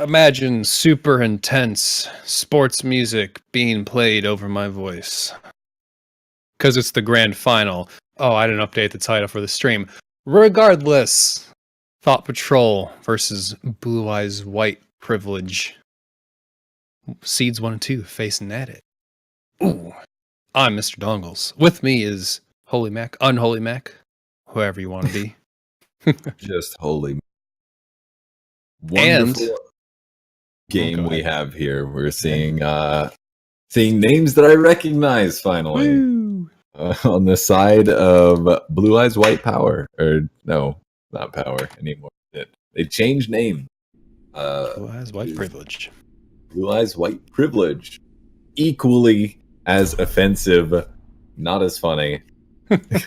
Imagine super intense sports music being played over my voice. Because it's the grand final. Oh, I didn't update the title for the stream. Regardless, Thot Patrol versus Blue Eyes White Privilege. Seeds 1 and 2 facing at it. Ooh. I'm Mr. Dongles. With me is Holy Mac, Unholy Mac, whoever you want to be. Just holy. Wonderful game we have here. We're seeing names that I recognize finally. On the side of Blue Eyes White Power. Or no, not Power anymore. They changed name. Blue Eyes White Privilege. Blue Eyes White Privilege. Equally as offensive, not as funny. But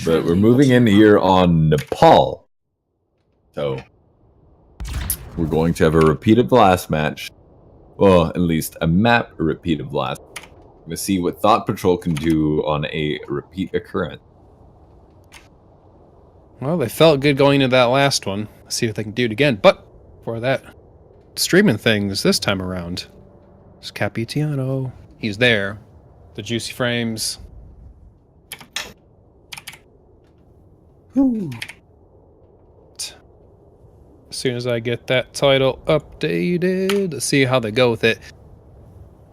we're moving in here on Nepal. So we're going to have a repeat of the last match. Well, at least a map repeat of the last. We're going to see what Thot Patrol can do on a repeat occurrence. Well, they felt good going into that last one. Let's see if they can do it again. But for that, streaming things this time around. It's Capitiano. He's there. The juicy frames. Whew. As soon as I get that title updated, let's see how they go with it.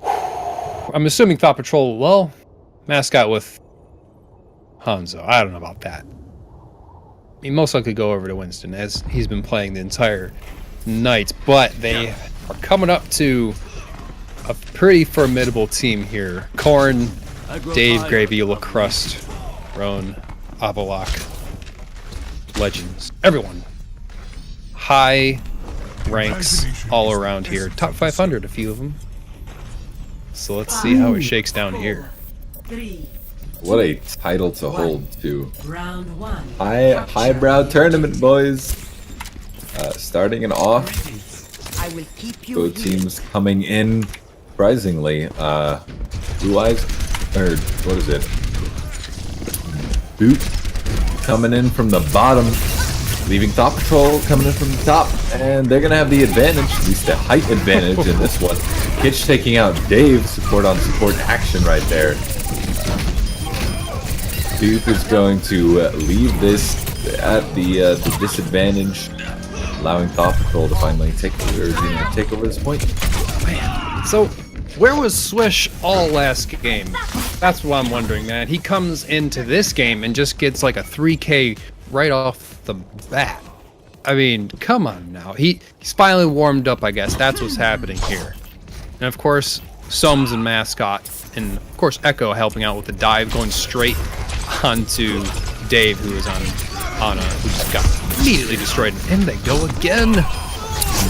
I'm assuming Thot Patrol, well, mascot with Hanzo. I don't know about that. He most likely go over to Winston as he's been playing the entire night, but they are coming up to a pretty formidable team here. Korn, Dave, Gravy, Lacrust, Roan, Avalok, Legends, everyone. High ranks all around here. Top 500, a few of them. So let's see how it shakes down here. What a title to hold, too. Highbrow tournament, boys. Starting it off, both teams coming in surprisingly. Blue Eyes, or what is it? BEWP coming in from the bottom, leaving Thot Patrol coming in from the top, and they're gonna have the advantage, at least the height advantage in this one. Kitch taking out Dave, support on support action right there. BEWP is going to leave this at the disadvantage, allowing Thot Patrol to finally take over this point. Man, so where was Swish all last game? That's what I'm wondering, man. He comes into this game and just gets like a 3K right off the bat. I mean, come on now. He's finally warmed up, I guess. That's what's happening here. And of course, Soms and Mascot, and of course Echo helping out with the dive, going straight onto Dave, who is on Ana, who just got immediately destroyed. And they go again.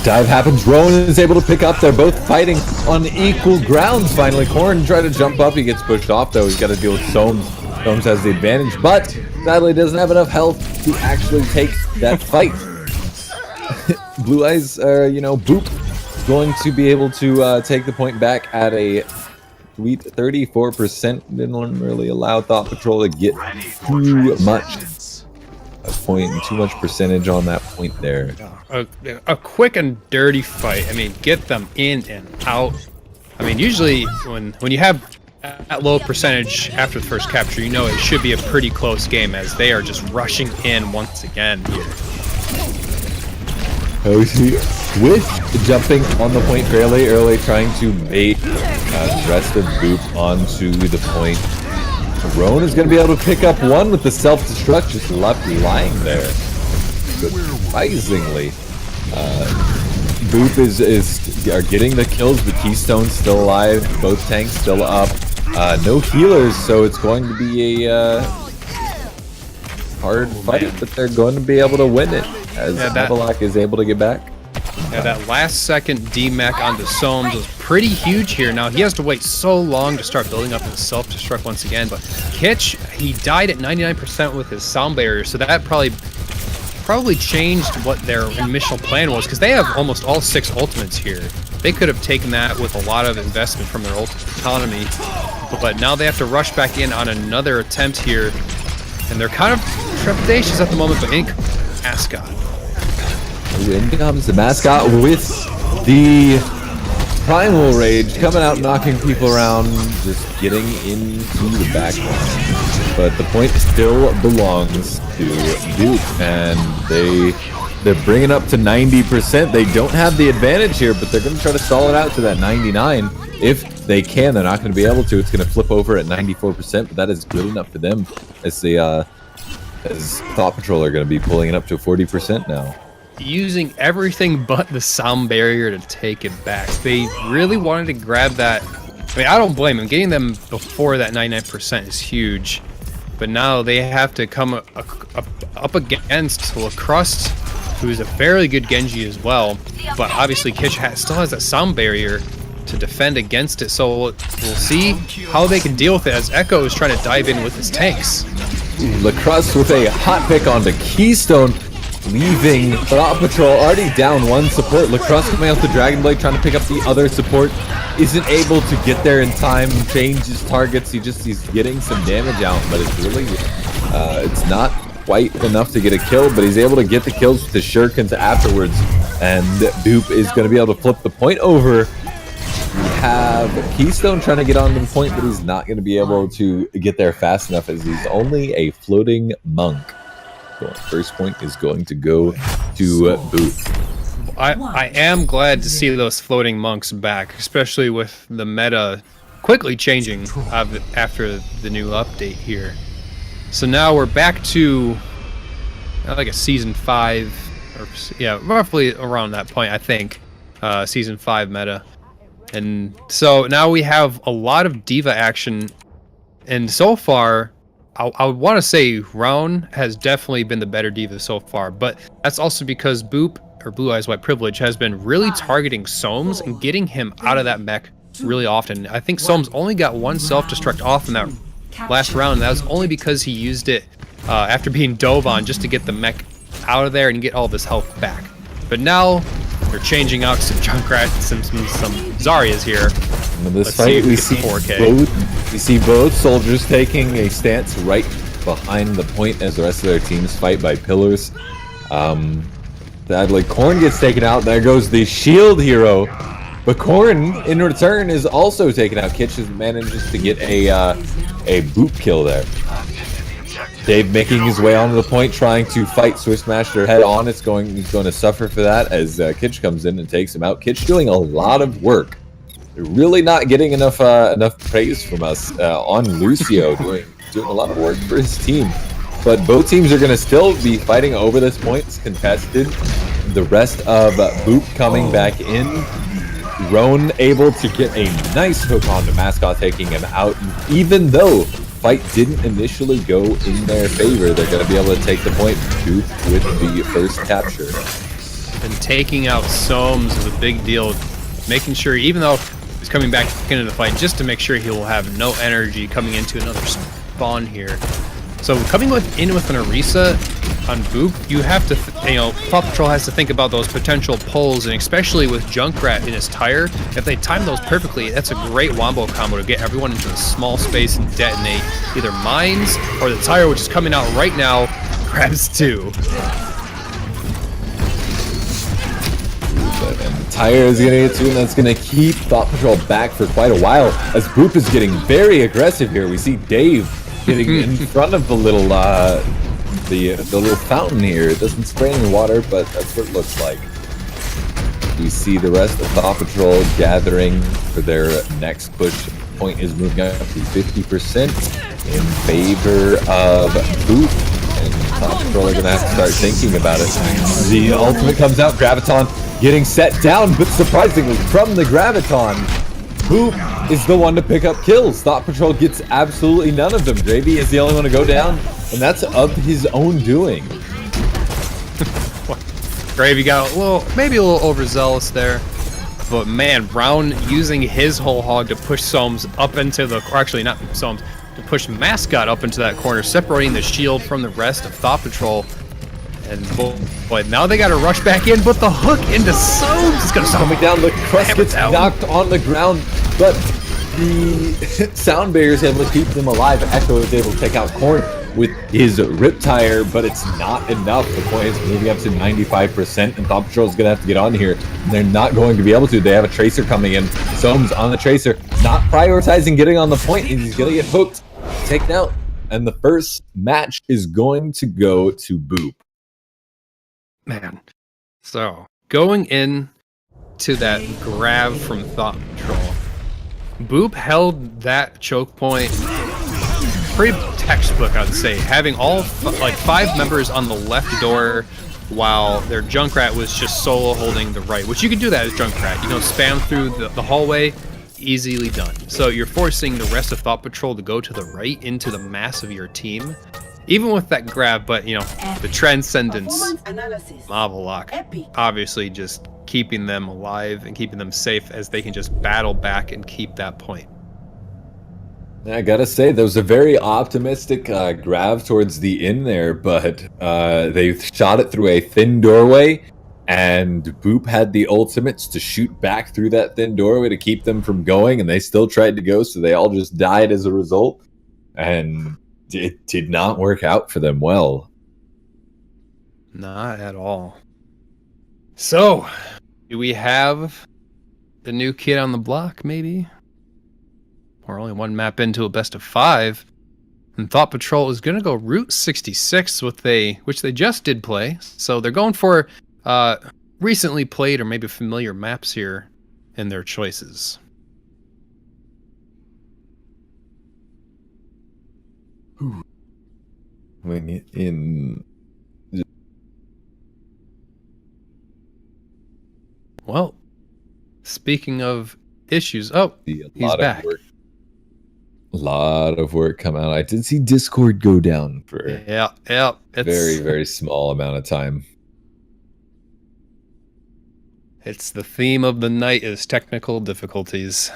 Dive happens. Rowan is able to pick up. They're both fighting on equal grounds. Finally, Korn tried to jump up. He gets pushed off, though. He's got to deal with Soms. Soms has the advantage, but sadly doesn't have enough health to actually take that fight. Blue Eyes, BEWP going to be able to take the point back at a sweet 34%. Didn't really allow Thot Patrol to get too much too much percentage on that point there. A quick and dirty fight. I mean, get them in and out. I mean, usually when you have that low percentage after the first capture, you know it should be a pretty close game, as they are just rushing in once again here. With jumping on the point fairly early, trying to bait the rest of BEWP onto the point. Roan is going to be able to pick up one with the self-destruct just left lying there. Surprisingly, BEWP are getting the kills. The Keystone's still alive. Both tanks still up. No healers, so it's going to be a hard fight, but they're going to be able to win it as Avalok is able to get back. Yeah, that last second DMAC onto Soms was pretty huge here. Now, he has to wait so long to start building up his self-destruct once again, but Kitch, he died at 99% with his sound barrier, so that probably changed what their initial plan was, because they have almost all 6 ultimates here. They could have taken that with a lot of investment from their ultimate economy, but now they have to rush back in on another attempt here, and they're kind of trepidatious at the moment, but Mascot In comes the mascot with the Primal Rage, coming out, knocking people around, just getting into the backline. But the point still belongs to BEWP, and they're bringing up to 90%. They don't have the advantage here, but they're going to try to stall it out to that 99. If they can, they're not going to be able to. It's going to flip over at 94%, but that is good enough for them as Thot Patrol are going to be pulling it up to 40% now. Using everything but the sound barrier to take it back. They really wanted to grab that. I mean, I don't blame them. Getting them before that 99% is huge. But now they have to come up against Lacrust, who's a fairly good Genji as well. But obviously Kitch still has that sound barrier to defend against it. So we'll see how they can deal with it as Echo is trying to dive in with his tanks. Lacrust with a hot pick onto Keystone, leaving Thot Patrol already down one support. Lacrust coming out the Dragon Blade, trying to pick up the other support. Isn't able to get there in time, change his targets. He's getting some damage out, but it's really, it's not quite enough to get a kill, but he's able to get the kills with the shurikens afterwards. And BEWP is going to be able to flip the point over. We have Keystone trying to get onto the point, but he's not going to be able to get there fast enough as he's only a floating monk. First point is going to go to BEWP. I am glad to see those floating monks back, especially with the meta quickly changing after the new update here. So now we're back to like a season 5, or yeah, roughly around that point, I think, season 5 meta. And so now we have a lot of diva action, and so far I would want to say Round has definitely been the better diva so far, but that's also because BEWP, or Blue Eyes White Privilege, has been really targeting Sohms and getting him out of that mech really often. I think Sohms only got one self-destruct off in that last round, and that was only because he used it after being dove on just to get the mech out of there and get all of his health back. But now they're changing out some Junkrat, some Zaryas here. In this fight, we see both soldiers taking a stance right behind the point as the rest of their teams fight by pillars. Sadly, Korn gets taken out. There goes the shield hero. But Korn, in return, is also taken out. Kitch manages to get a BEWP kill there. Dave making his way onto the point, trying to fight Swissmaster head on. He's going to suffer for that as Kitch comes in and takes him out. Kitch doing a lot of work. They're really not getting enough praise from us on Lucio, doing a lot of work for his team. But both teams are going to still be fighting over this point. It's contested. The rest of BEWP coming back in. Roan able to get a nice hook on the mascot, taking him out. Even though fight didn't initially go in their favor, they're going to be able to take the point. BEWP with the first capture. And taking out Sohms is a big deal. Making sure, even though he's coming back into the fight, just to make sure he will have no energy coming into another spawn here. So coming in with an Orisa on BEWP, you have to, Thot Patrol has to think about those potential pulls, and especially with Junkrat in his tire, if they time those perfectly, that's a great wombo combo to get everyone into a small space and detonate either mines or the tire, which is coming out right now, grabs 2. And the tire is going to get 2, and that's going to keep Thot Patrol back for quite a while as BEWP is getting very aggressive here. We see Dave getting in front of the little little fountain here. It doesn't spray any water, but that's what it looks like. We see the rest of Thot Patrol gathering for their next push. Point is moving up to 50% in favor of BEWP, and Thot Patrol are going to have to start thinking about it. The ultimate comes out, Graviton getting set down, but surprisingly from the Graviton, BEWP is the one to pick up kills. Thot Patrol gets absolutely none of them. JV is the only one to go down, and that's of his own doing. Gravy got maybe a little overzealous there, but man, Brown using his whole hog to push Sohms up into the, or actually not Sohms, to push Mascot up into that corner, separating the shield from the rest of Thot Patrol. And boy, now they got to rush back in, but the hook into Sohms is going to coming down. The crust gets knocked on the ground, but the sound barrier is able to keep them alive. Echo is able to take out Korn. with his Riptire, but it's not enough. The point is moving up to 95%, and Thot Patrol is going to have to get on here. They're not going to be able to. They have a Tracer coming in. Soames on the Tracer, not prioritizing getting on the point, and he's going to get hooked, taken out. And the first match is going to go to BEWP. Man. So, going in to that grab from Thot Patrol, BEWP held that choke point pretty textbook, I'd say, having all like 5 members on the left door while their Junkrat was just solo holding the right, which you can do that as Junkrat, you know, spam through the hallway, easily done. So you're forcing the rest of Thot Patrol to go to the right into the mass of your team, even with that grab. But you know, the Transcendence Marvel Lock obviously just keeping them alive and keeping them safe as they can just battle back and keep that point. I gotta say, there was a very optimistic grab towards the end there, but they shot it through a thin doorway, and BEWP had the ultimates to shoot back through that thin doorway to keep them from going, and they still tried to go, so they all just died as a result, and it did not work out for them well. Not at all. So, do we have the new kid on the block, maybe? We're only 1 map into a best of 5. And Thot Patrol is going to go Route 66, which they just did play. So they're going for recently played or maybe familiar maps here in their choices. Well, speaking of issues, he's back. A lot of work come out. I did see Discord go down for it's very, very small amount of time. It's the theme of the night is technical difficulties.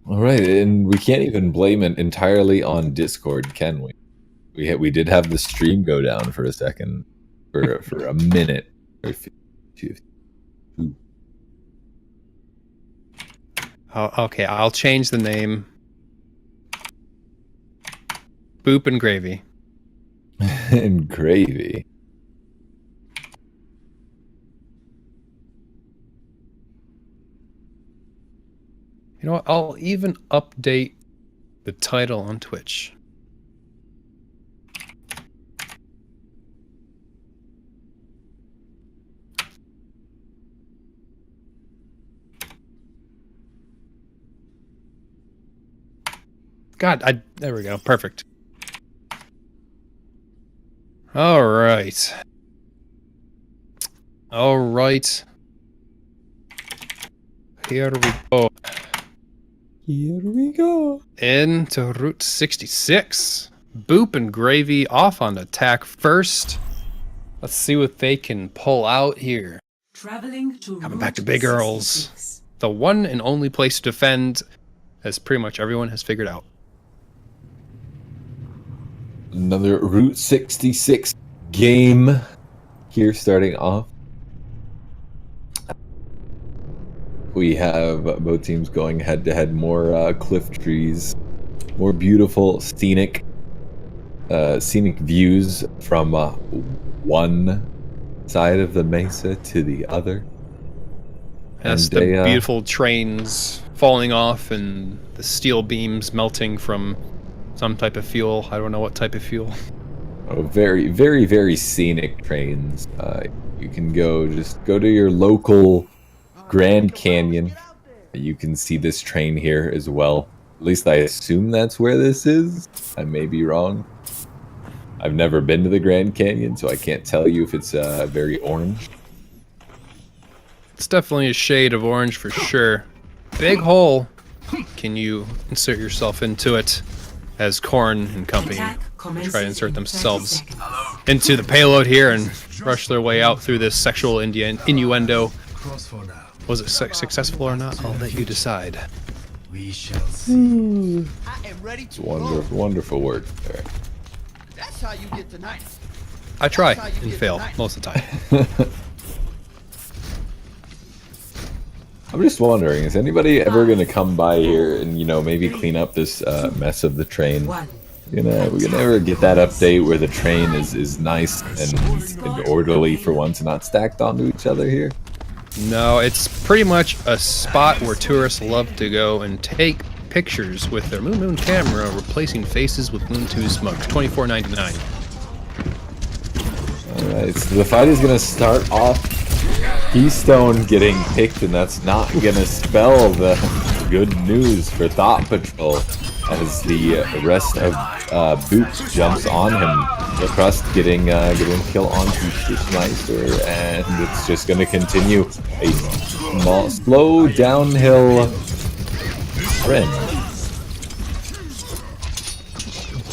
All right, and we can't even blame it entirely on Discord, can we? We did have the stream go down for a second, for a minute or 2. Oh, okay, I'll change the name. BEWP and Gravy. And Gravy. You know what? I'll even update the title on Twitch. God, there we go. Perfect. All right. All right. Here we go. Here we go. Into Route 66. BEWP and Gravy off on attack first. Let's see what they can pull out here. Coming back to Big Earls. The one and only place to defend, as pretty much everyone has figured out. Another Route 66 game here starting off. We have both teams going head to head, more cliff trees, more beautiful scenic views from one side of the mesa to the other. That's the beautiful trains falling off and the steel beams melting from some type of fuel. I don't know what type of fuel. Oh, very, very, very scenic trains. You can just go to your local Grand Canyon. You can see this train here as well. At least I assume that's where this is. I may be wrong. I've never been to the Grand Canyon, so I can't tell you if it's very orange. It's definitely a shade of orange for sure. Big hole. Can you insert yourself into it? As Korn and company try to insert themselves into the payload here and rush their way out through this sexual innuendo. Was it successful or not? I'll let you decide. We shall see. Wonderful, wonderful work there. That's how you get tonight. I try and fail most of the time. I'm just wondering, is anybody ever gonna come by here and, you know, maybe clean up this mess of the train? We're gonna ever get that update where the train is nice and orderly for once, and not stacked onto each other here? No, it's pretty much a spot where tourists love to go and take pictures with their Moon camera, replacing faces with Moon 2 smokes. $24.99. Alright, so the fight is gonna start off Keystone getting picked, and that's not gonna spell the good news for Thot Patrol, as the rest of BEWP jumps on him. The Crust getting kill onto Schmeister, and it's just gonna continue a slow downhill trend.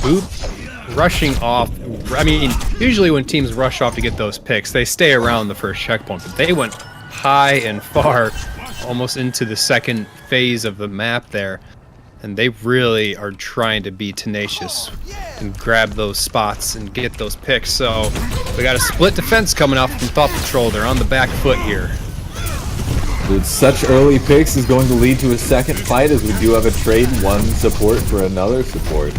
BEWP rushing off. I mean, usually when teams rush off to get those picks, they stay around the first checkpoint, but they went high and far, almost into the second phase of the map there. And they really are trying to be tenacious and grab those spots and get those picks. So we got a split defense coming out from Thot Patrol. They're on the back foot here. With such early picks is going to lead to a second fight, as we do have a trade, one support for another support.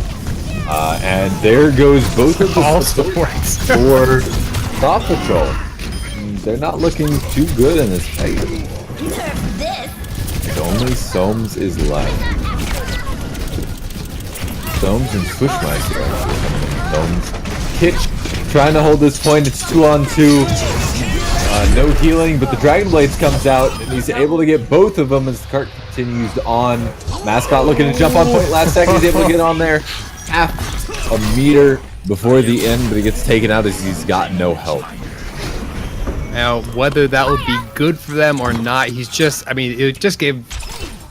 And there goes both of the All supports supports. for Thot Patrol. They're not looking too good in this fight. Only Soames is left. Soames and Swishmeister actually. Soames. Kitch trying to hold this point. It's 2-on-2. No healing, but the Dragon Blades comes out, and he's able to get both of them as the cart continues on. Mascot looking to jump on point last second. He's able to get on there half a meter before the end, but he gets taken out as he's got no help. Now, whether that would be good for them or not, he's just, I mean, it just gave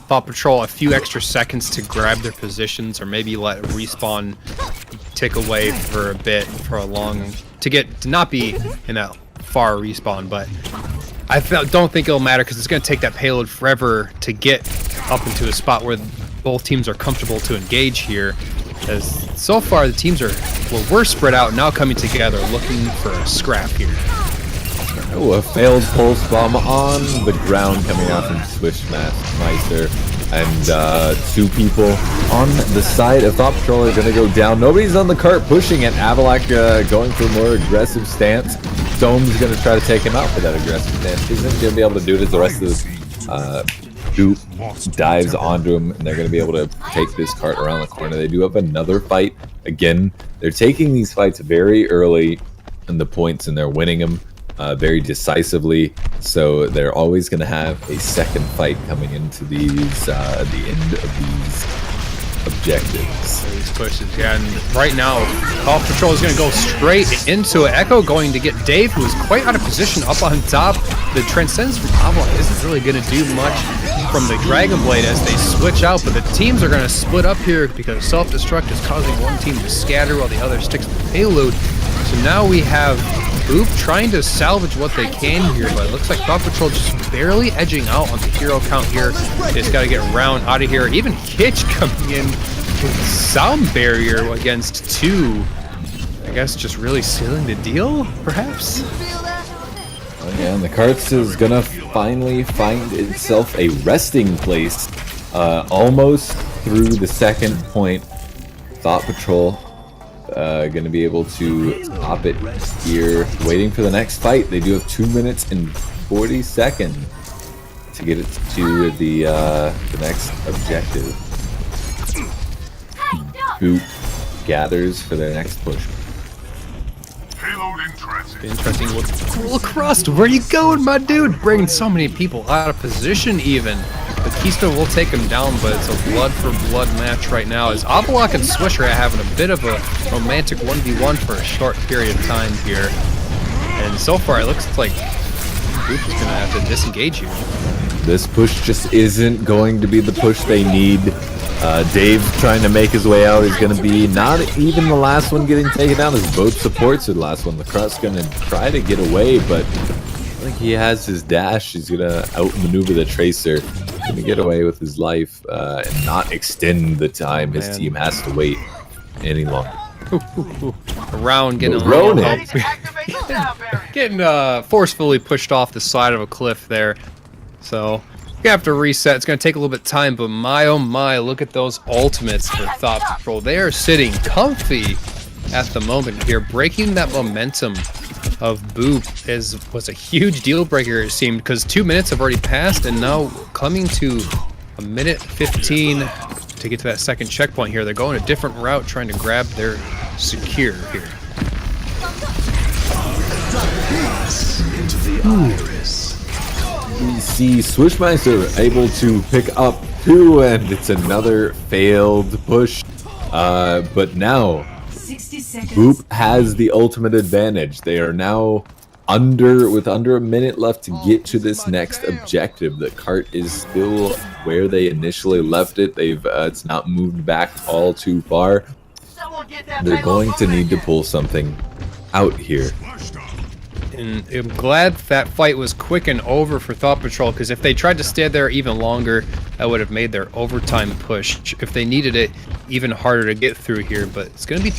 Thot Patrol a few extra seconds to grab their positions, or maybe let respawn tick away for a bit, for a long, to not be in that far respawn. But I don't think it'll matter, because it's going to take that payload forever to get up into a spot where both teams are comfortable to engage here. As so far the teams are, well, we're spread out, now coming together, looking for a scrap here. Oh, a failed pulse bomb on the ground coming out from Swishmeister. And two people on the side of Thot Patrol are going to go down. Nobody's on the cart pushing it. Avalak going for a more aggressive stance. Soames going to try to take him out for that aggressive stance. Isn't going to be able to do it as the rest of BEWP dives onto him, and they're going to be able to take this cart around the corner. They do have another fight. Again, they're taking these fights very early in the points, and they're winning them very decisively, so they're always going to have a second fight coming into these the end of these objectives. These pushes, yeah, and right now Thot Patrol is going to go straight into it. Echo going to get Dave, who is quite out of position up on top. The Transcendence from Avalon isn't really going to do much from the Dragon Blade as they switch out, but the teams are going to split up here because self-destruct is causing one team to scatter while the other sticks to the payload. So now we have BEWP trying to salvage what they can here, but it looks like Thot Patrol just barely edging out on the hero count here. They just got to get round out of here. Even Hitch coming in with sound barrier against two. I guess just really sealing the deal, perhaps? Oh, yeah, and the carts is gonna finally find itself a resting place almost through the second point. Thot Patrol gonna be able to stop it here, waiting for the next fight. They do have 2 minutes and 40 seconds to get it to the next objective. BEWP gathers for their next push. Interesting. Well, Crust, where you going, my dude? Bringing so many people out of position even. The Keystone will take him down, but it's a blood for blood match right now, as Avalok and Swisher are having a bit of a romantic 1v1 for a short period of time here. And so far it looks like BEWP is going to have to disengage here. This push just isn't going to be the push they need. Dave trying to make his way out is going to be not even the last one getting taken down, as both supports are the last one. The Crust's going to try to get away, but I think he has his dash. He's going to outmaneuver the Tracer. Going to get away with his life and not extend the time his team has to wait any longer. Around getting a Ronan. little help. Getting forcefully pushed off the side of a cliff there. So gonna have to reset. It's gonna take a little bit of time, but my oh my, look at those ultimates for Thot Patrol. They are sitting comfy at the moment here. Breaking that momentum of BEWP was a huge deal breaker, it seemed, because 2 minutes have already passed, and now coming to a minute 15 to get to that second checkpoint here. They're going a different route, trying to grab their secure here. Into the iris. We see Swishmeister able to pick up 2, and it's another failed push. But now, BEWP has the ultimate advantage. They are now with under a minute left to get to this next objective. The cart is still where they initially left it. It's not moved back all too far. They're going to need to pull something out here. And I'm glad that fight was quick and over for Thot Patrol, because if they tried to stay there even longer, that would have made their overtime push, if they needed it, even harder to get through here. But it's going to be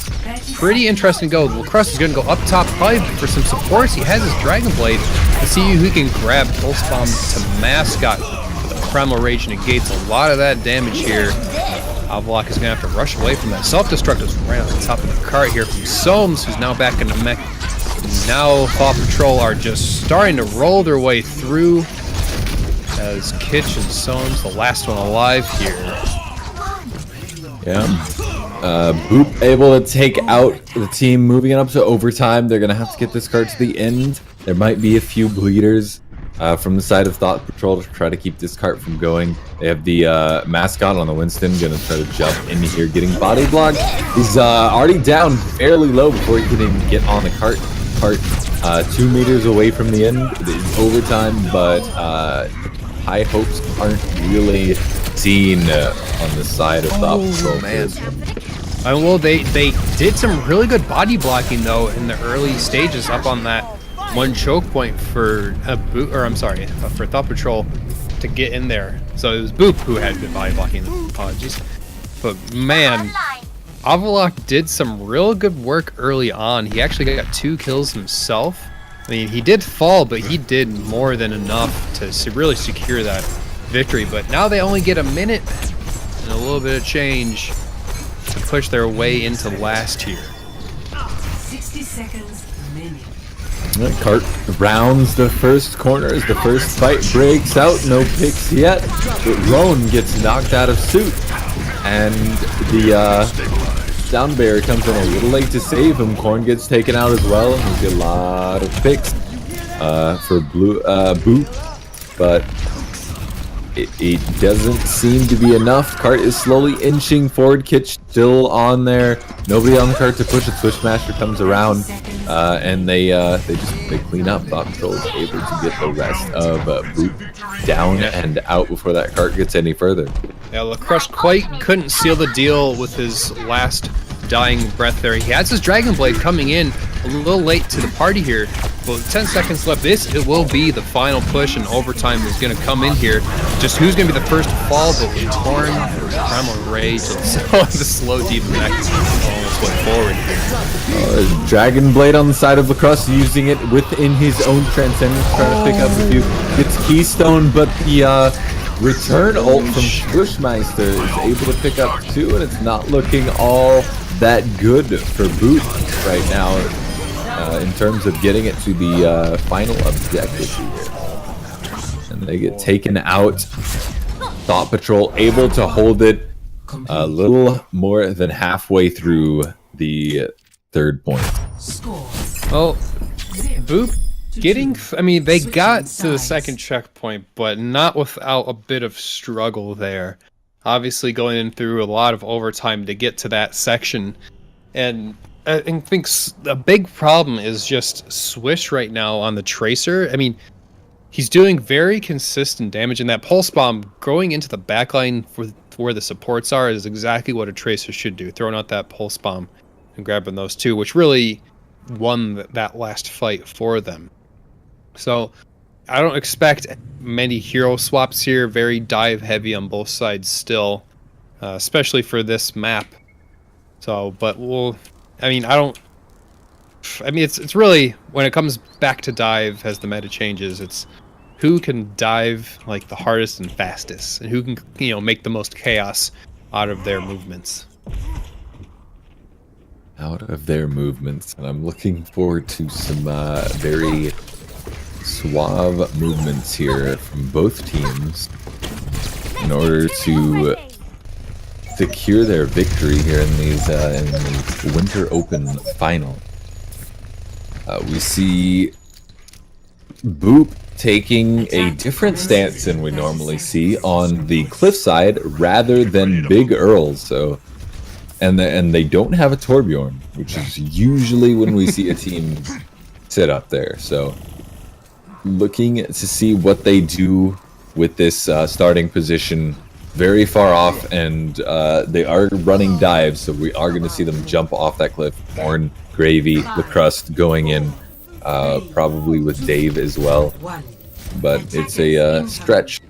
pretty interesting to go. Lacrosse is going to go up top, probably for some supports. He has his Dragon Blade to see who he can grab. Pulse Bomb to Mascot. The Primal Rage negates a lot of that damage here. Avlok is going to have to rush away from that. Self-destruct is right on the top of the cart here from Soames, who's now back in the mech. Now Thot Patrol are just starting to roll their way through, as Kitch and Soames, the last one alive here. Yeah. BEWP able to take out the team, moving it up to overtime. They're going to have to get this card to the end. There might be a few bleeders from the side of Thot Patrol to try to keep this cart from going. They have the Mascot on the Winston, going to try to jump in here, getting body blocked. He's already down fairly low before he can even get on the cart. 2 meters away from the end. It is overtime, but high hopes aren't really seen on the side of Thot Patrol. Man. Well, they did some really good body blocking though in the early stages up on that one choke point for for Thot Patrol to get in there. So it was BEWP who had good body blocking. Apologies, but man. Avlok did some real good work early on. He actually got 2 kills himself. I mean, he did fall, but he did more than enough to really secure that victory. But now they only get a minute and a little bit of change to push their way into last here. 60 seconds remaining. The cart rounds the first corner as the first fight breaks out. No picks yet, but Roan gets knocked out of suit. And the down bear comes in a little late to save him. Korn gets taken out as well, and we get a lot of picks for BEWP, but it doesn't seem to be enough. Cart is slowly inching forward. Kitch still on there. Nobody on the cart to push it. Swishmaster comes around, and they clean up. Thot Patrol is able to get the rest of BEWP down and out before that cart gets any further. Yeah, Lacrosse quite couldn't seal the deal with his last dying breath there. He has his Dragon Blade coming in a little late to the party here. But 10 seconds left. It will be the final push, and overtime is going to come in here. Just who's going to be the first to fall, but with Torn, Primal Rage, the slow deep neck all its way forward. Dragon Blade on the side of Lacrosse, using it within his own Transcendence, trying to pick up a few. Gets Keystone, but the return ult from Swishmeister is able to pick up 2, and it's not looking all that good for BEWP right now in terms of getting it to the final objective here. And they get taken out. Thot Patrol able to hold it a little more than halfway through the third point. Well, BEWP they got to the second checkpoint, but not without a bit of struggle there. Obviously going in through a lot of overtime to get to that section. And I think a big problem is just Swish right now on the Tracer. I mean, he's doing very consistent damage, and that Pulse Bomb going into the backline for where the supports are is exactly what a Tracer should do. Throwing out that Pulse Bomb and grabbing those 2, which really won that last fight for them. So I don't expect many hero swaps here. Very dive heavy on both sides still, especially for this map. So, but it's really, when it comes back to dive as the meta changes, it's who can dive like the hardest and fastest, and who can, you know, make the most chaos out of their movements. Out of their movements, and I'm looking forward to some very suave movements here from both teams in order to secure their victory here in these Winter Open final. We see BEWP taking a different stance than we normally see on the cliffside rather than Big Earl. So, and they don't have a Torbjorn, which is usually when we see a team sit up there. So, looking to see what they do with this starting position. Very far off, and they are running dives, so we are going to see them jump off that cliff. Corn, Gravy, LaCrust going in, probably with Dave as well. But it's a stretch.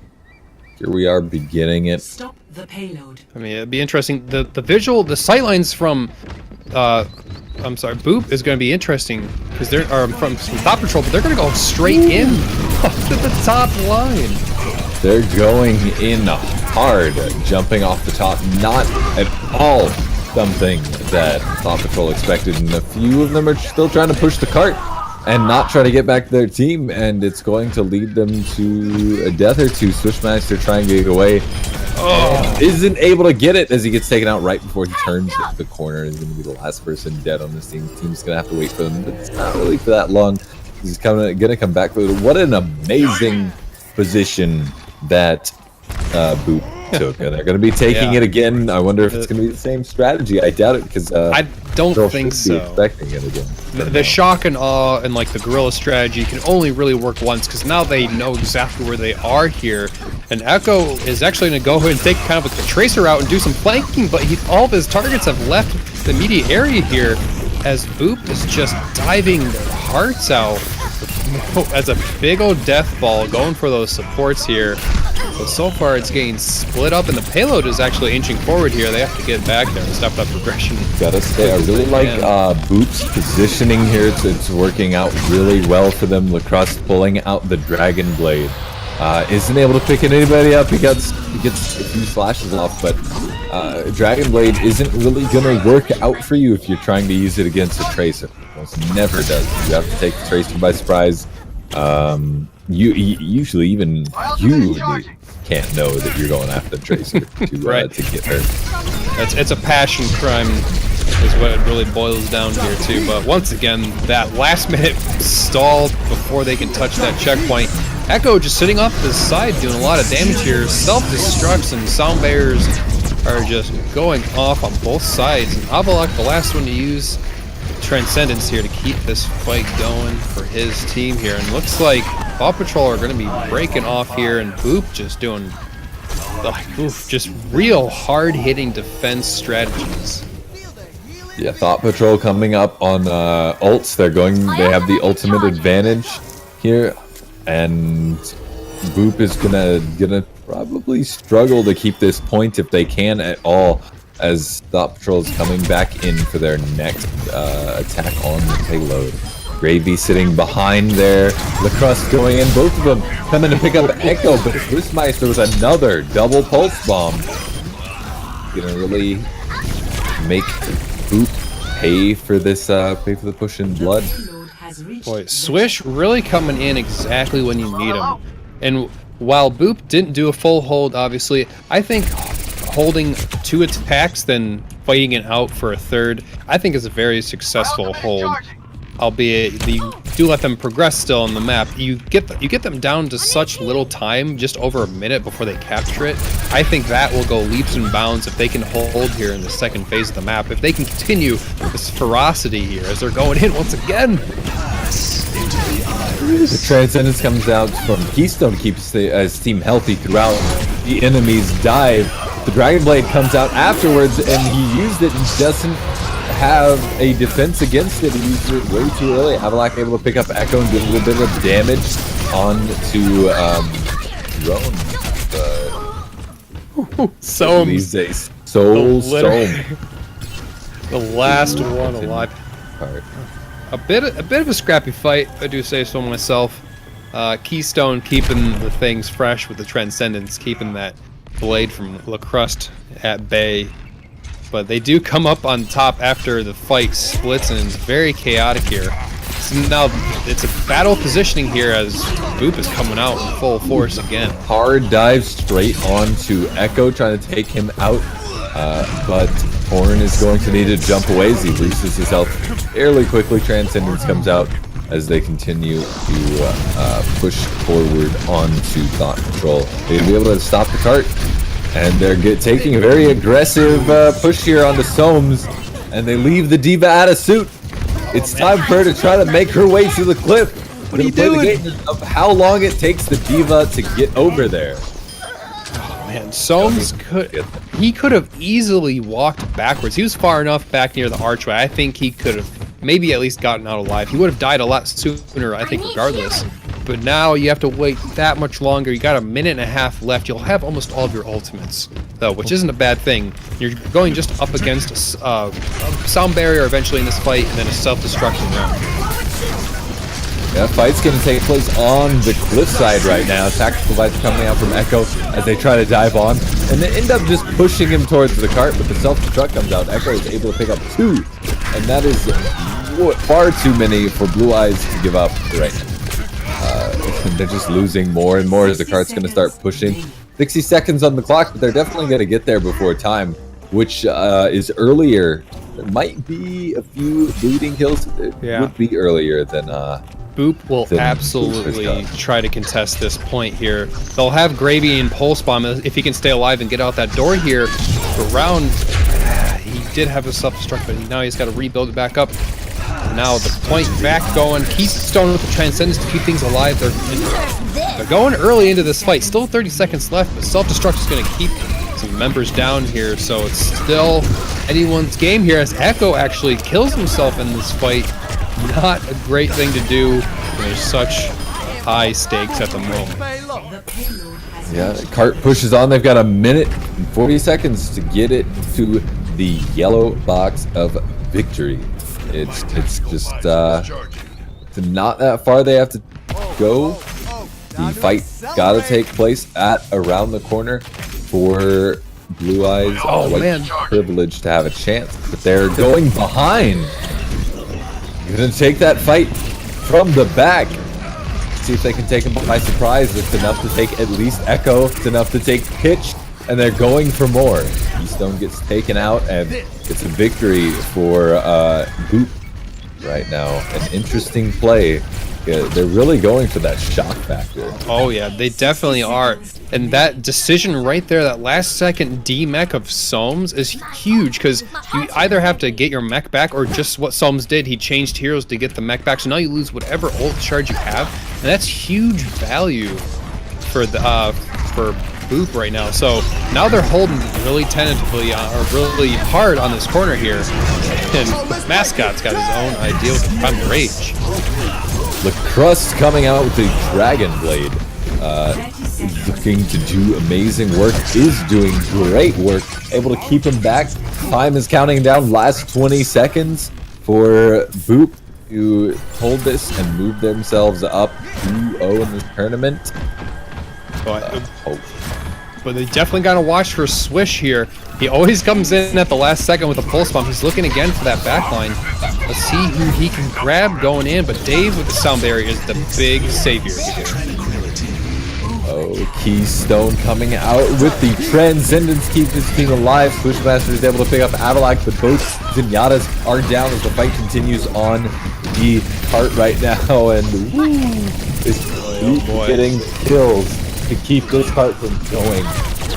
Here we are beginning it. Stop the payload. I mean, it'd be interesting. The visual, the sightlines from, I'm sorry, BEWP is going to be interesting because they're from Thot Patrol, but they're going to go straight in to the top line. They're going in hard, jumping off the top. Not at all something that Thot Patrol expected, and a few of them are still trying to push the cart and not try to get back to their team, and it's going to lead them to a death or two. Swishmaster trying to get away. Isn't able to get it as he gets taken out right before he turns the corner. He's going to be the last person dead on this team. The team's going to have to wait for them, but it's not really for that long. He's going to come back. What an amazing position that BEWP took. And they're going to be taking it again. I wonder if it's going to be the same strategy. I doubt it, because I don't think so. Expecting it again. The shock and awe and like the guerrilla strategy can only really work once, because now they know exactly where they are here. And Echo is actually going to go ahead and take kind of like the tracer route and do some flanking, but all of his targets have left the immediate area here as BEWP is just diving their hearts out as a big old death ball going for those supports here. But so far it's getting split up, and the payload is actually inching forward here. They have to get back there and step up progression. Gotta say, I really like BEWP's positioning here. It's working out really well for them. LaCrust pulling out the Dragon Blade. Isn't able to pick anybody up. He gets a few slashes off, but Dragon Blade isn't really gonna work out for you if you're trying to use it against a Tracer. Almost never does. You have to take the Tracer by surprise. Usually even you can't know that you're going after the Tracer to get hurt. It's a passion crime is what it really boils down here too. But once again, that last minute stall before they can touch that checkpoint. Echo just sitting off the side doing a lot of damage here. Self-destructs and sound barriers are just going off on both sides. And Avalok, the last one to use Transcendence here to keep this fight going for his team here. And looks like Thot Patrol are going to be breaking off here, and BEWP just doing just real hard-hitting defense strategies. Yeah, Thot Patrol coming up on ults. They have the ultimate advantage here, and BEWP is gonna probably struggle to keep this point if they can at all, as Thot Patrol is coming back in for their next attack on the payload. Gravy sitting behind there. LaCrust going in. Both of them coming to pick up Echo, but Swissmeister with another double pulse bomb. Gonna really make BEWP pay for this, pay for the push in blood. Boy, Swish really coming in exactly when you need him. And while BEWP didn't do a full hold, obviously, I think holding 2 attacks, then fighting it out for a third, I think is a very successful hold. Albeit you do let them progress still on the map. You get them down to such little time, just over a minute before they capture it. I think that will go leaps and bounds if they can hold here in the second phase of the map. If they can continue this ferocity here as they're going in once again. The Transcendence comes out from Keystone to keep his team healthy throughout the enemy's dive. The Dragon Blade comes out afterwards, and he used it and doesn't have a defense against it. He used it way too early. Avalok able to pick up Echo and do a little bit of damage onto Drone. Soames. These days. Soames. The last one alive. A bit of a scrappy fight, I do say so myself. Keystone keeping the things fresh with the Transcendence, keeping that blade from LaCrust at bay. But they do come up on top after the fight splits, and it's very chaotic here. So now it's a battle positioning here as BEWP is coming out in full force again. Hard dive straight onto Echo, trying to take him out. But Horn is going to need to jump away as he loses his health fairly quickly. Transcendence comes out as they continue to push forward onto Thot Patrol. They'll be able to stop the cart, and they're taking a very aggressive push here onto Soames, and they leave the Diva out of suit. It's time for her to try to make her way to the cliff. What are you doing? Of how long it takes the Diva to get over there. Man, Soames could have easily walked backwards. He was far enough back near the archway. I think he could have maybe at least gotten out alive. He would have died a lot sooner, I think, regardless. But now you have to wait that much longer. You got a minute and a half left. You'll have almost all of your ultimates, though, which isn't a bad thing. You're going just up against a sound barrier eventually in this fight, and then a self-destruction round. Yeah, fight's going to take place on the cliffside right now. Tactical Vice coming out from Echo as they try to dive on, and they end up just pushing him towards the cart, but the self-destruct comes out. Echo is able to pick up 2, and that is far too many for Blue Eyes to give up right now. They're just losing more and more as the cart's going to start pushing. 60 seconds on the clock, but they're definitely going to get there before time, which is earlier. There might be a few bleeding kills. It would be earlier than... BEWP will absolutely try to contest this point here. They'll have Gravy and Pulse Bomb if he can stay alive and get out that door here. But Round, he did have a self-destruct, but now he's got to rebuild it back up. Now the point back going. Keystone with the Transcendence to keep things alive. They're going early into this fight. Still 30 seconds left, but self-destruct is going to keep some members down here. So it's still anyone's game here as Echo actually kills himself in this fight. Not a great thing to do. There's such high stakes at the moment. Yeah, the cart pushes on. They've got a minute and 40 seconds to get it to the yellow box of victory. It's just not that far they have to go. The fight got to take place at around the corner for Blue Eyes. Privileged to have a chance, but they're going behind. Gonna take that fight from the back. See if they can take him by surprise. It's enough to take at least Echo. It's enough to take Pitch, and they're going for more. Keystone gets taken out, and it's a victory for BEWP right now. An interesting play. Yeah, they're really going for that shock factor. Oh yeah, they definitely are. And that decision right there, that last second D-mech of Soames is huge, because you either have to get your mech back, or just what Soames did, he changed heroes to get the mech back, so now you lose whatever ult charge you have, and that's huge value for the for BEWP right now. So now they're holding really tentatively, or really hard on this corner here, and Mascot's got his own idea with the Prime Rage. LaCrust coming out with the Dragon Blade. Looking to do amazing work, is doing great work, able to keep him back. Time is counting down, last 20 seconds for BEWP to hold this and move themselves up 2-0 in this tournament. But they definitely got to watch for Swish here. He always comes in at the last second with a pulse bomb. He's looking again for that backline. Let's see who he can grab going in, but Dave with the sound barrier is the big savior here. Oh, Keystone coming out with the Transcendence, keeps his team alive. Swishmaster is able to pick up Avalak, but both Zenyatas are down as the fight continues on the cart right now, and it's getting kills to keep this cart from going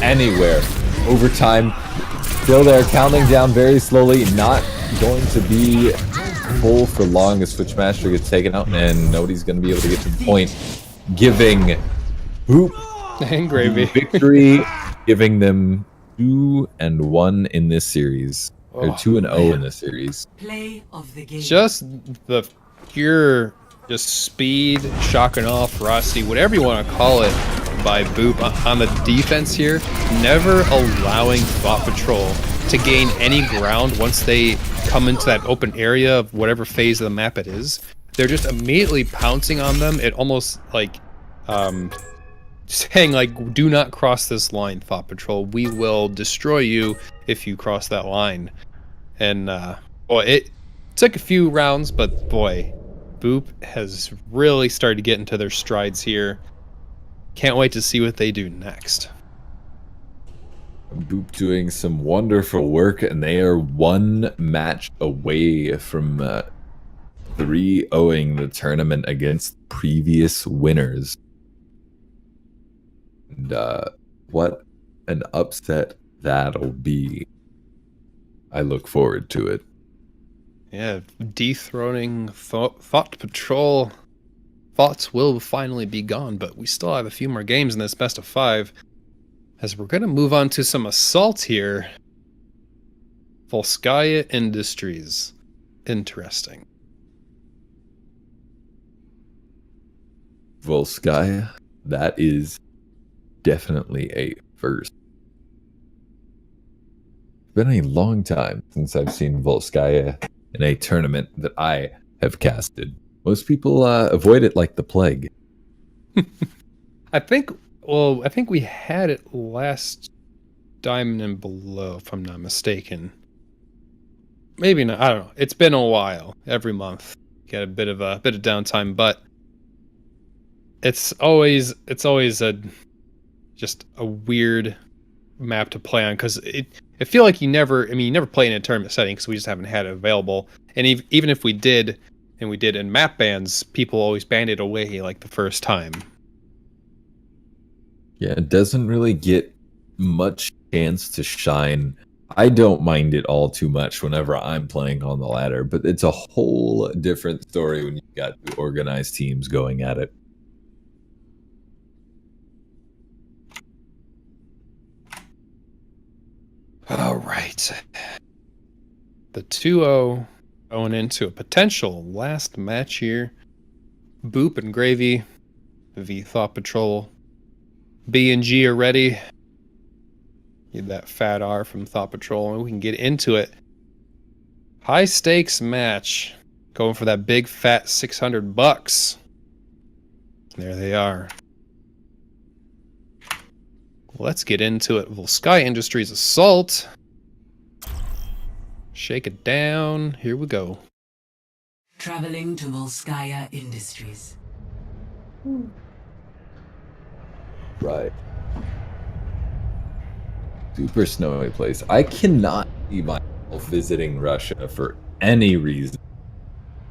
anywhere. Overtime, still there, counting down very slowly, not going to be full for long as Switchmaster gets taken out, and nobody's going to be able to get to the point, giving BEWP and Gravy victory, giving them 2-1 in this series, or 2-0 in this series. Play of the game. Just the pure speed, shocking off, rusty, whatever you want to call it, by BEWP on the defense here, never allowing Thot Patrol to gain any ground once they come into that open area of whatever phase of the map it is. They're just immediately pouncing on them. It almost like saying like, "Do not cross this line, Thought Patrol. We will destroy you if you cross that line." And boy, it took a few rounds, but boy, BEWP has really started to get into their strides here. Can't wait to see what they do next. BEWP doing some wonderful work, and they are one match away from 3-0ing the tournament against previous winners. And what an upset that'll be. I look forward to it. Yeah, dethroning Thought Patrol. Thoughts will finally be gone, but we still have a few more games in this best of 5. As we're going to move on to some assault here. Volskaya Industries. Interesting. Volskaya, that is definitely a first. It's been a long time since I've seen Volskaya in a tournament that I have casted. Most people avoid it like the plague. I think we had it last Diamond and Below, if I'm not mistaken. Maybe not. I don't know. It's been a while. Every month, get a bit of downtime, but it's always just a weird map to play on because I feel like you never play in a tournament setting because we just haven't had it available. And even if we did, and we did in map bans, people always banned it away like the first time. Yeah, it doesn't really get much chance to shine. I don't mind it all too much whenever I'm playing on the ladder, but it's a whole different story when you've got two organized teams going at it. All right. The 2-0 going into a potential last match here. BEWP and Gravy v Thought Patrol. B and G are ready. Get that fat R from Thought Patrol, and we can get into it. High stakes match. Going for that big fat $600. There they are. Let's get into it. Volskaya Industries Assault. Shake it down. Here we go. Traveling to Volskaya Industries. Right. Super snowy place. I cannot see myself visiting Russia for any reason.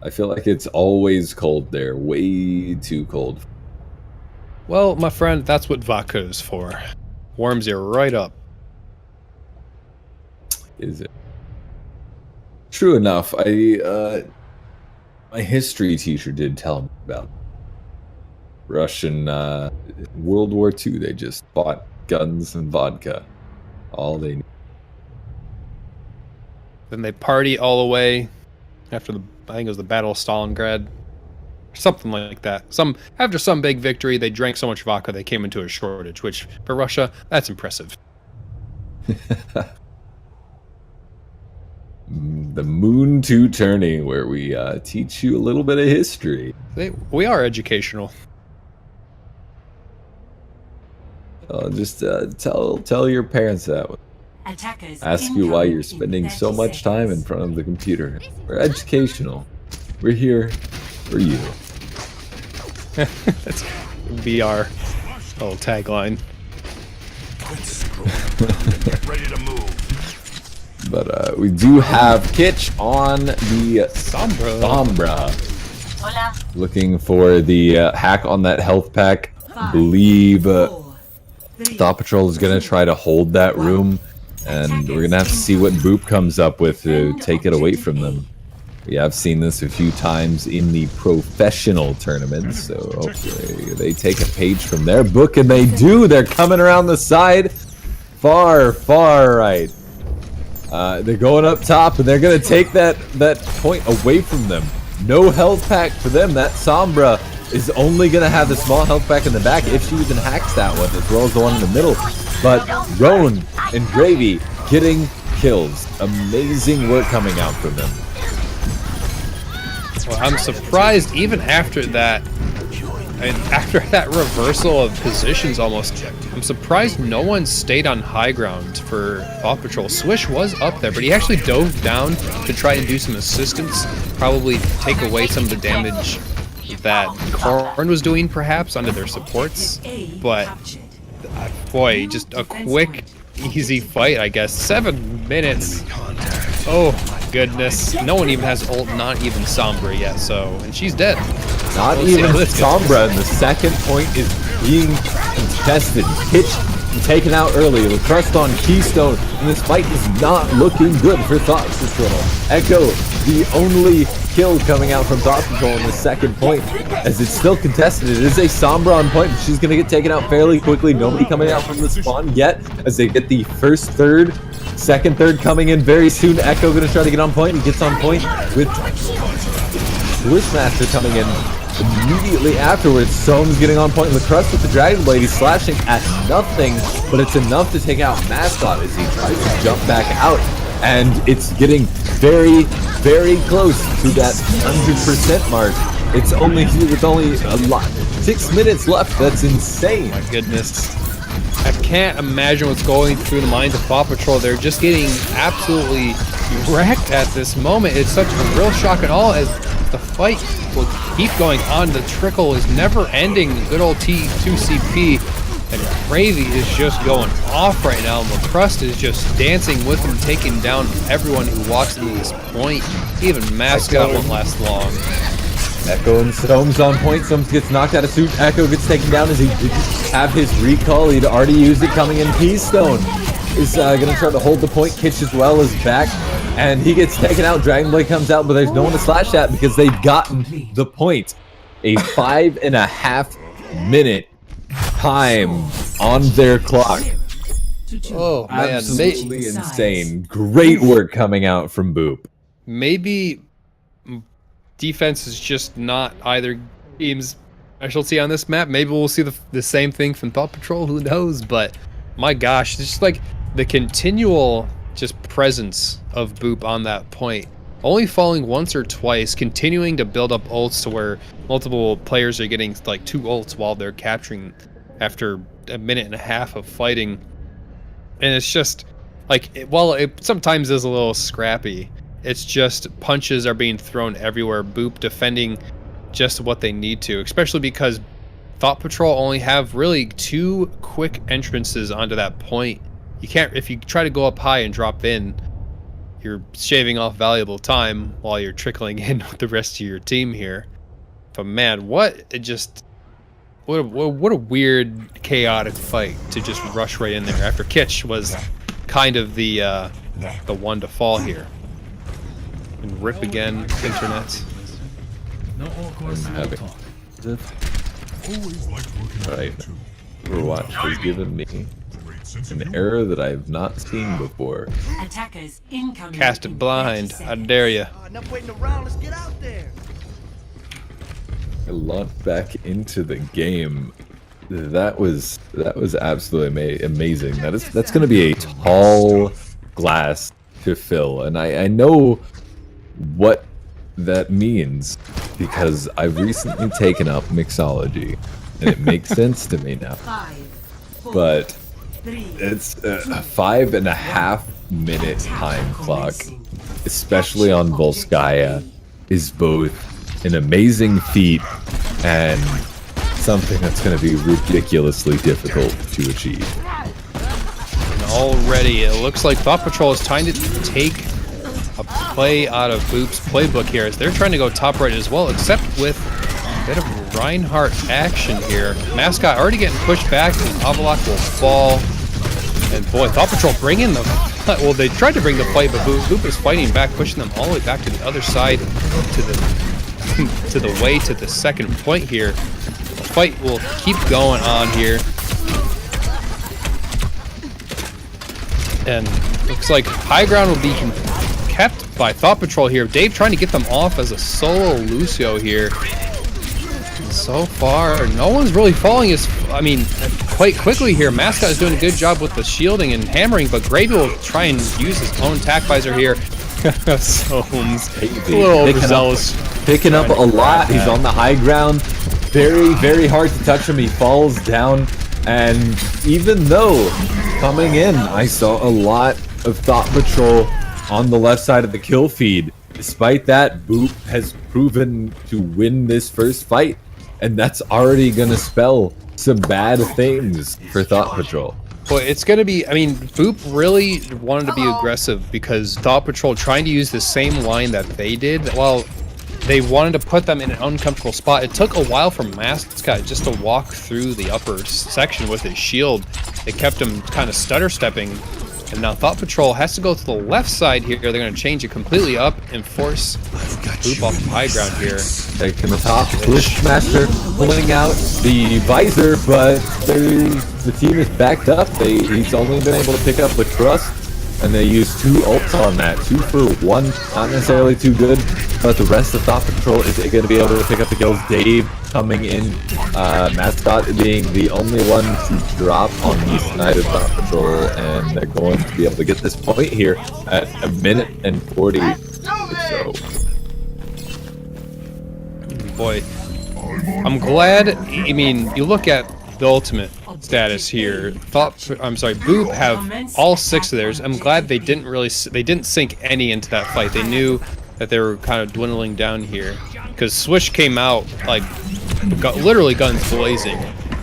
I feel like it's always cold there. Way too cold. Well, my friend, that's what vodka is for. Warms you right up. Is it? True enough. My history teacher did tell me about Russian World War II. They just bought guns and vodka. All they need. Then they party all the way after I think it was the Battle of Stalingrad. Something like that. After some big victory, they drank so much vodka they came into a shortage, which for Russia, that's impressive. The Moon 2 tourney, where we teach you a little bit of history. We are educational. Just tell your parents that. Attackers Ask you why you're spending so much time in front of the computer. We're educational. We're here for you. That's be our little tagline. Ready to move. But we do have Kitch on the Sombra. Hola. Looking for the hack on that health pack. Believe Thought Patrol is going to try to hold that room. And we're going to have to see what BEWP comes up with to take it away from them. We have seen this a few times in the professional tournaments, so hopefully they take a page from their book, and they do! They're coming around the side. Far, far right. They're going up top, and they're going to take that point away from them. No health pack for them. That Sombra is only going to have the small health pack in the back if she even hacks that one, as well as the one in the middle. But Roan and Gravy getting kills. Amazing work coming out from them. Well, I'm surprised even after that And after that reversal of positions almost, I'm surprised no one stayed on high ground for Thot Patrol. Swish was up there, but he actually dove down to try and do some assistance, probably take away some of the damage that Korn was doing perhaps onto their supports. But boy, just a quick, easy fight, I guess. 7 minutes. Oh my goodness. No one even has ult, not even Sombra yet, so, and she's dead. Not We'll see even how this goes. Sombra, and the second point is being contested. Pitched and taken out early. Lacrust on Keystone, and this fight is not looking good for Thot Patrol. Echo, the only kill coming out from Thot Patrol in the second point, as it's still contested. It is a Sombra on point, but she's going to get taken out fairly quickly. Nobody coming out from the spawn yet, as they get the first third. Second third coming in very soon. Echo going to try to get on point. He gets on point with Wishmaster coming in immediately afterwards. Soames getting on point. Lacrust with the Dragon Blade. He's slashing at nothing, but it's enough to take out Mascot as he tries to jump back out. And it's getting very, very close to that 100% mark. It's only with only 6 minutes left. That's insane. My goodness. I can't imagine what's going through the minds of Thot Patrol. They're just getting absolutely wrecked at this moment. It's such a real shock at all as the fight will keep going on. The trickle is never ending. Good old T2CP and Gravy is just going off right now. Lacrust is just dancing with him, taking down everyone who walks into this point. Even Mascot won't last long. Echo and Soames on point. Soames gets knocked out of suit. Echo gets taken down as he didn't have his recall. He'd already used it coming in. Keystone is going to try to hold the point. Kitch as well is back, and he gets taken out. Dragon Blade comes out, but there's no one to slash at because they've gotten the point. A 5.5 minute time on their clock. Oh man, Absolutely insane. Great work coming out from BEWP. maybe defense is just not either team's specialty on this map. Maybe we'll see the same thing from Thot Patrol, who knows? But my gosh, it's just like the continual just presence of BEWP on that point. Only falling once or twice, continuing to build up ults to where multiple players are getting like 2 ults while they're capturing after a minute and a half of fighting. And it's just like, while it sometimes is a little scrappy, it's just punches are being thrown everywhere. BEWP defending just what they need to, especially because Thot Patrol only have really 2 quick entrances onto that point. You can't, if you try to go up high and drop in, you're shaving off valuable time while you're trickling in with the rest of your team here. But man, what a weird, chaotic fight to just rush right in there after Kitch was kind of the one to fall here. And rip again, internet. Right. Overwatch has given me an error that I have not seen before. Attackers incoming. Cast it blind. I dare ya. Enough waiting around. Let's get out there. I launched back into the game. That was absolutely amazing. That's going to be a tall glass to fill, and I know what that means because I've recently taken up mixology, and it makes sense to me now. 5, 4, But 3, it's a 5.5 minute time clock, especially on Volskaya, is both an amazing feat and something that's going to be ridiculously difficult to achieve. And already it looks like Thot Patrol is trying to take a play out of BEWP's playbook here as they're trying to go top right as well, except with a bit of Reinhardt action here. Mascot already getting pushed back, and Avalok will fall. And boy, Thot Patrol bring in the... Well, they tried to bring the fight, but BEWP is fighting back, pushing them all the way back to the other side, to the way to the second point here. The fight will keep going on here. And looks like high ground will be kept by Thot Patrol here. Dave trying to get them off as a solo Lucio here. And so far, no one's really falling quite quickly here. Mascot is doing a good job with the shielding and hammering, but Gravy will try and use his own tac visor here. Soames, a little overzealous. Picking up a lot. He's on the high ground. very, very hard to touch him. He falls down, and even though coming in, I saw a lot of Thot Patrol on the left side of the kill feed. Despite that, BEWP has proven to win this first fight, and that's already going to spell some bad things for Thot Patrol. Well, it's going to be, I mean, BEWP really wanted to be aggressive because Thot Patrol trying to use the same line that they did, well, they wanted to put them in an uncomfortable spot. It took a while for Mascot just to walk through the upper section with his shield. It kept him kind of stutter stepping. And now Thot Patrol has to go to the left side here. They're going to change it completely up and force BEWP off the high ground here. Taking the top, Bushmaster pulling out the visor, but the team is backed up. He's only been able to pick up the crust, and they use 2 ults on that. 2 for 1, not necessarily too good, but the rest of Thot Patrol is going to be able to pick up the kills. Dave coming in, Mascot being the only one to drop on the side of Thot Patrol, and they're going to be able to get this point here at 1 minute and 40 or so. Boy, I'm glad. I mean, you look at the ultimate status here. BEWP have all 6 of theirs. I'm glad they didn't sink any into that fight. They knew that they were kind of dwindling down here because Swish came out like literally guns blazing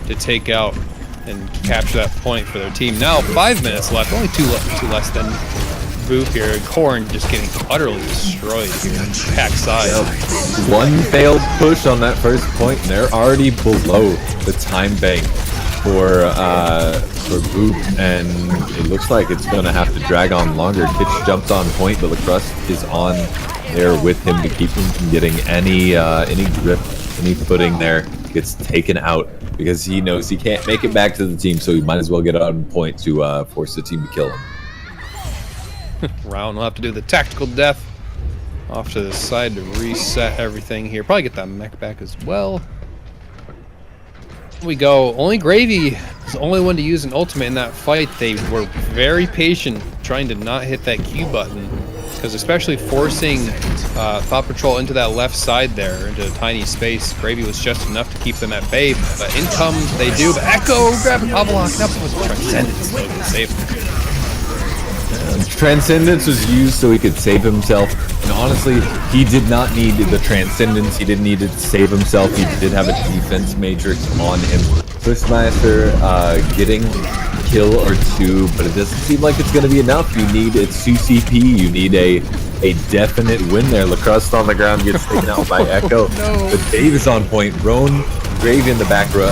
to take out and capture that point for their team. Now 5 minutes left, only two less than BEWP here. Corn just getting utterly destroyed here. Pack side. Yep. 1 failed push on that first point, and they're already below the time bank for BEWP, and it looks like it's going to have to drag on longer. Kitch jumped on point, but the crust is on there with him to keep him from getting any grip, any footing there. Gets taken out because he knows he can't make it back to the team, so he might as well get on point to force the team to kill him. Round will have to do the tactical death off to the side to reset everything here. Probably get that mech back as well. We go. Only Gravy is the only one to use an ultimate in that fight. They were very patient trying to not hit that Q button, because especially forcing Thot Patrol into that left side there, into a tiny space, Gravy was just enough to keep them at bay. But in comes they do, but Echo grabbing Avalok. That was Transcendence though to save them. Transcendence was used so he could save himself, and honestly, he did not need the Transcendence. He didn't need it to save himself. He did have a defense matrix on him. Bushmaster getting a kill or 2, but it doesn't seem like it's going to be enough. You need its 2 CP. You need a definite win there. Lacrust on the ground gets taken out by Echo. No. But Dave is on point. Roan, Gravy in the back row.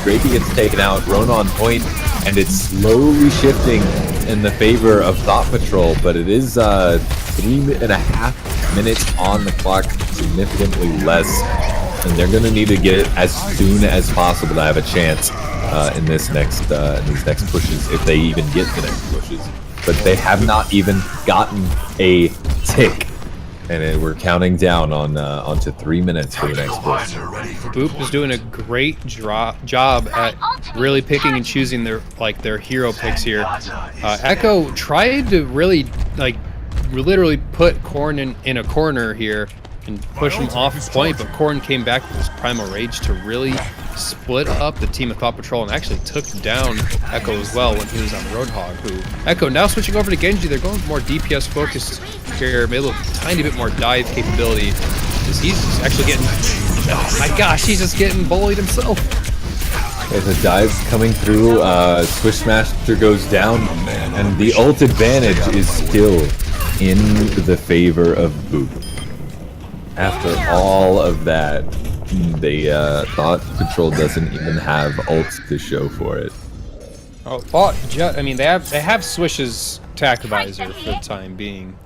Gravy gets taken out. Roan on point, and it's slowly shifting in the favor of Thot Patrol, but it is 3.5 minutes on the clock, significantly less, and they're going to need to get it as soon as possible to have a chance in these next pushes, if they even get the next pushes. But they have not even gotten a tick, and we're counting down onto 3 minutes for the next push. BEWP is doing a great job at really picking and choosing their hero picks here. Echo tried to really literally put Corn in a corner here and push him off point, but Corn came back with his Primal Rage to really split up the team of Thot Patrol and actually took down Echo as well when he was on Roadhog. Echo now switching over to Genji. They're going more DPS focused here, maybe a little tiny bit more dive capability. He's actually getting, oh my gosh, he's just getting bullied himself. Okay, the dive coming through, Swishmaster goes down, and the ult advantage is still in the favor of BEWP. After all of that, they Thot Patrol doesn't even have ults to show for it. Oh, Thot, I mean, they have Swish's tac visor for the time being,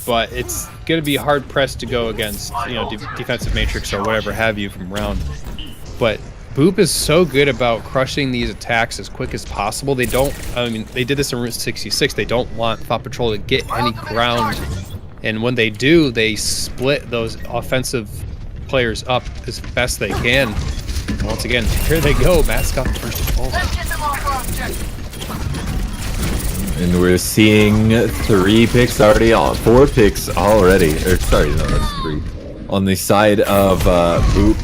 but it's going to be hard pressed to go against, you know, defensive matrix or whatever have you from round. But BEWP is so good about crushing these attacks as quick as possible. They don't, I mean, they did this in Route 66. They don't want Thot Patrol to get any ground, and when they do, they split those offensive players up as best they can. And once again, here they go. Mascot first of all. And we're seeing 4 picks already, or sorry, no, that's 3. On the side of BEWP,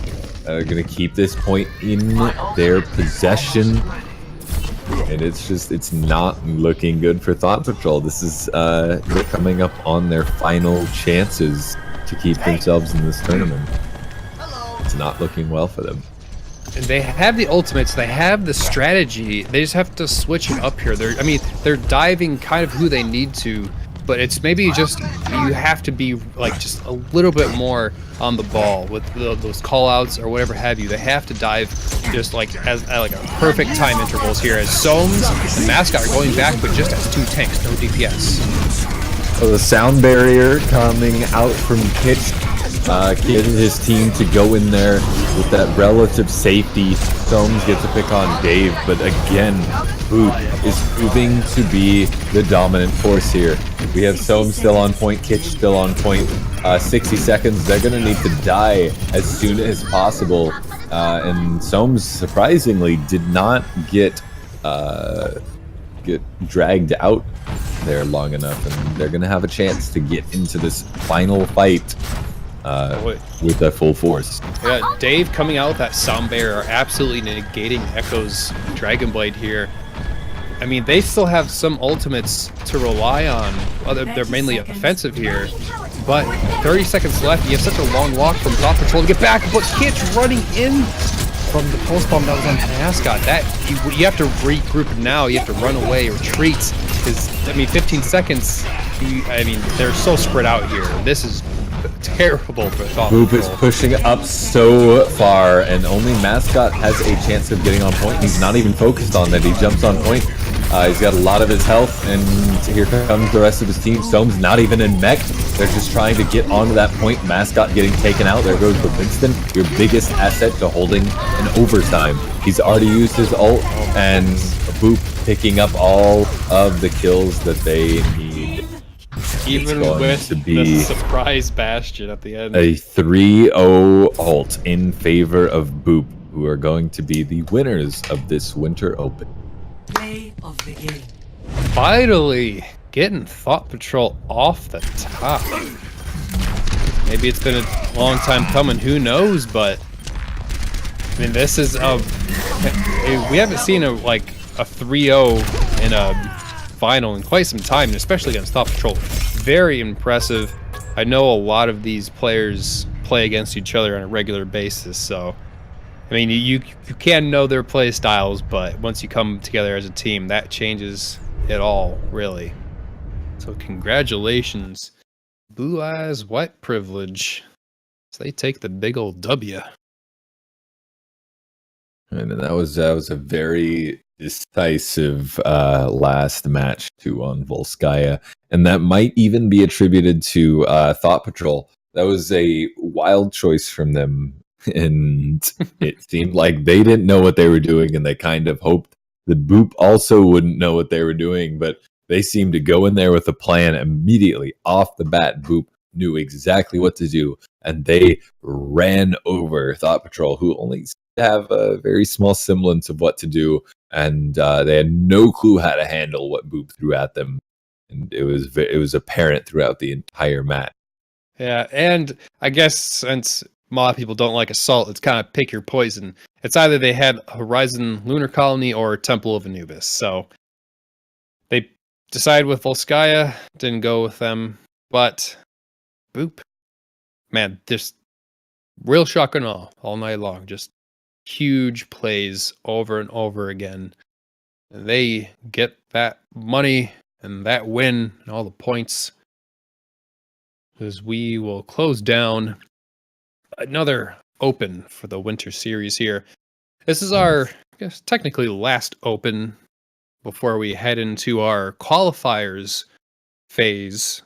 Going to keep this point in their possession. And it's not looking good for Thot Patrol. This is, they're coming up on their final chances to keep themselves in this tournament. It's not looking well for them. And they have the ultimates, they have the strategy, they just have to switch it up here. They're diving kind of who they need to, but it's maybe just, you have to be like just a little bit more on the ball with those call-outs or whatever have you. They have to dive just like at like a perfect time intervals here, as Soames and Mascot are going back, but just as 2 tanks, no DPS. So the sound barrier coming out from Pitch, getting his team to go in there with that relative safety. Soames gets a pick on Dave, but again, BEWP is proving to be the dominant force here. We have Soames still on point, Kitch still on point. 60 seconds, they're going to need to die as soon as possible. And Soames, surprisingly, did not get dragged out there long enough, and they're going to have a chance to get into this final fight with their full force. Yeah, Dave coming out with that sound barrier are absolutely negating Echo's Dragon Blade here. I mean, they still have some ultimates to rely on. Well, they're mainly offensive here, but 30 seconds left. You have such a long walk from Thot Patrol to get back, but Kitch running in from the post bomb that was on Mascot. That you have to regroup now. You have to run away, retreat. Because I mean, 15 seconds. I mean, they're so spread out here. This is terrible for Thot Patrol. BEWP is pushing up so far, and only Mascot has a chance of getting on point. He's not even focused on that. He jumps on point. He's got a lot of his health, and here comes the rest of his team. Soames not even in mech. They're just trying to get onto that point. Mascot getting taken out. There goes the Winston, your biggest asset to holding an overtime. He's already used his ult, and BEWP picking up all of the kills that they need. Even with the surprise bastion at the end. A 3-0 ult in favor of BEWP, who are going to be the winners of this Winter Open. Play of the game. Finally getting Thot Patrol off the top. Maybe it's been a long time coming, who knows, but I mean, this is we haven't seen a 3-0 in a final in quite some time, and especially against Thot Patrol. Very impressive. I know a lot of these players play against each other on a regular basis, so I mean, you can know their play styles, but once you come together as a team, that changes it all, really. So congratulations, Blue Eyes White Privilege. So they take the big old W. And that was a very decisive last match too on Volskaya, and that might even be attributed to Thot Patrol. That was a wild choice from them, and it seemed like they didn't know what they were doing, and they kind of hoped that BEWP also wouldn't know what they were doing, but they seemed to go in there with a plan immediately off the bat. BEWP knew exactly what to do, and they ran over Thot Patrol, who only have a very small semblance of what to do, and they had no clue how to handle what BEWP threw at them, and it was apparent throughout the entire match. Yeah, and I guess since a lot of people don't like Assault, it's kind of pick your poison. It's either they had Horizon Lunar Colony or Temple of Anubis, so they decided with Volskaya, didn't go with them, but BEWP, man, just real shotgun all night long, just huge plays over and over again. And they get that money and that win and all the points, as we will close down another open for the winter series here. This is our, I guess, technically last open before we head into our qualifiers phase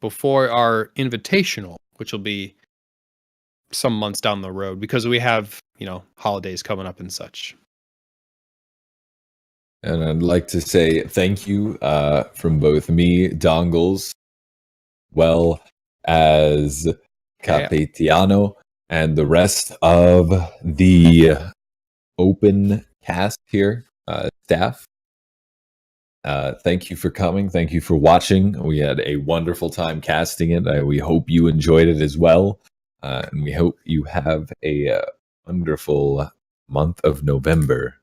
before our invitational, which will be some months down the road because we have, holidays coming up and such. And I'd like to say thank you from both me, Dongles, well as Capetiano, and the rest of the open cast here, staff. Thank you for coming. Thank you for watching. We had a wonderful time casting it. We hope you enjoyed it as well. And we hope you have a wonderful month of November.